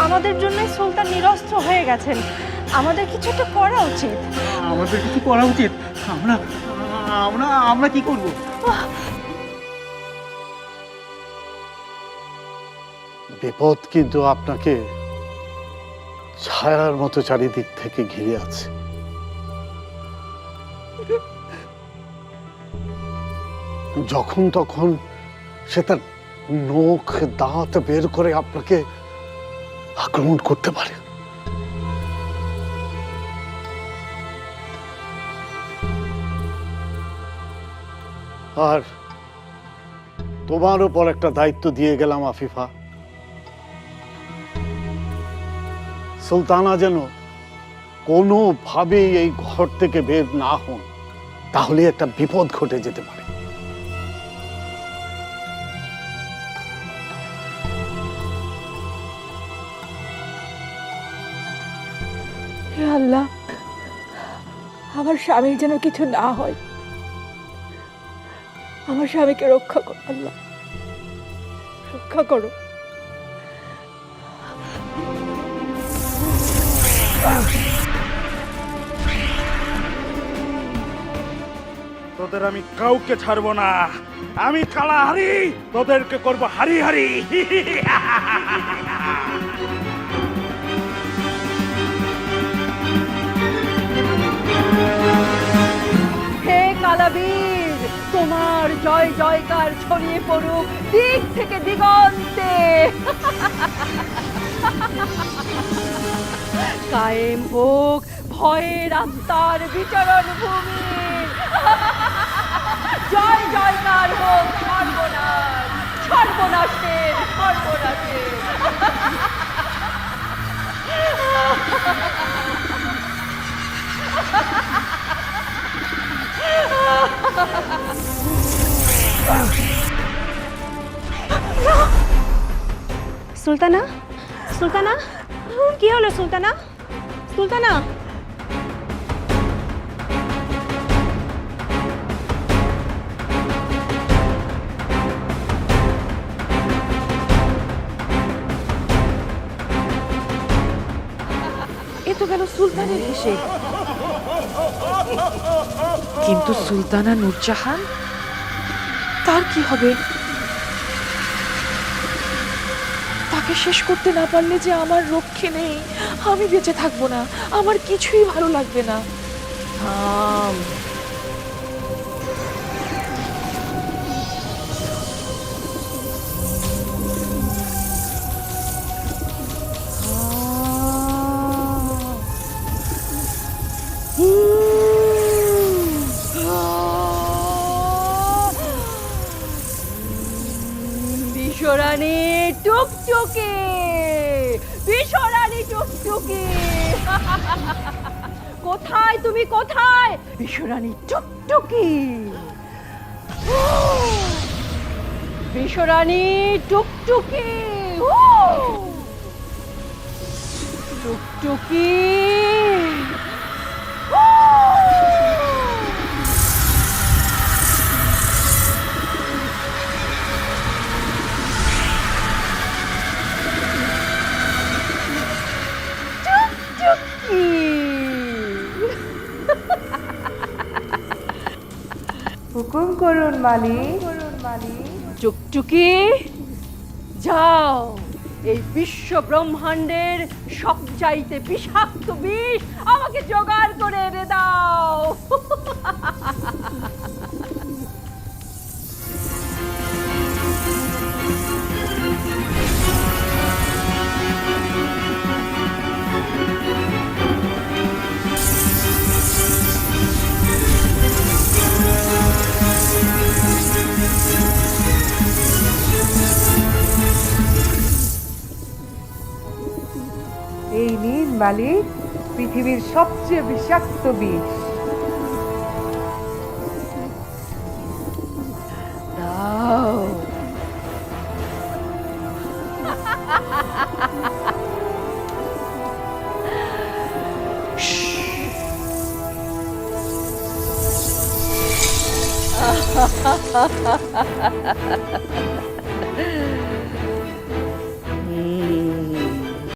আমাদের জন্য সুলতান নিরস্ত্র হয়ে গেছেন, আমাদের কিছু একটা করা উচিত। আমাদের কিছু করা উচিত? আমরা আমরা আমরা কি করব? বিপদ কিন্তু আপনাকে ছায়ার মতো চারিদিক থেকে ঘিরে আছে। যখন তখন সে তার নখ দাঁত বের করে আপনাকে আক্রমণ করতে পারে। আর তোমার উপর একটা দায়িত্ব দিয়ে গেলাম আফিফা, সুলতানা যেন কোনোভাবেই এই ঘর থেকে বের না হন, তাহলে একটা বিপদ ঘটে যেতে পারে। হে আল্লাহ, আমার স্বামীর যেন কিছু না হয়, আমার স্বামীকে রক্ষা করো আল্লাহ, রক্ষা করো। তোদের আমি কাউকে ছাড়বো না, আমি কালা হারি, তোদেরকে করবো হারি হারি। হে কালাবীর, তোমার জয় জয়কার ছড়িয়ে পড়ুক দিক থেকে দিগন্তে। কায়েম হোক ভয়ের আত্মার বিচরণ ভূমি। জয় জয়কার হোক সর্বনাশ, সর্বনাশের সর্বনাশের। সুলতানা, সুলতানা, কি হলো সুলতানা? সুলতানা, এ তো গেল সুলতানের হিসেব, কিন্তু সুলতানা নূরজাহান, তার কি হবে? তাকে শেষ করতে না পারলে যে আমার রক্ষে নেই, আমি বেঁচে থাকবো না, আমার কিছুই ভালো লাগবে না। থাম, বিশ্বরানী টুকটুকি, বিশ্বরানী টুকটুকি। কোথায় তুমি, কোথায় বিশ্বরানী টুকটুকি? বিশ্বরানী টুকটুকি, টুকটুকি। হুকুম করুন মালিক। টুকটুকি, যাও এই বিশ্ব ব্রহ্মাণ্ডের সবচাইতে বিষাক্ত বিষ আমাকে জোগাড় করে এনে দাও। এই নিন মালিক, পৃথিবীর সবচেয়ে বিষাক্ত বিষ। দাও।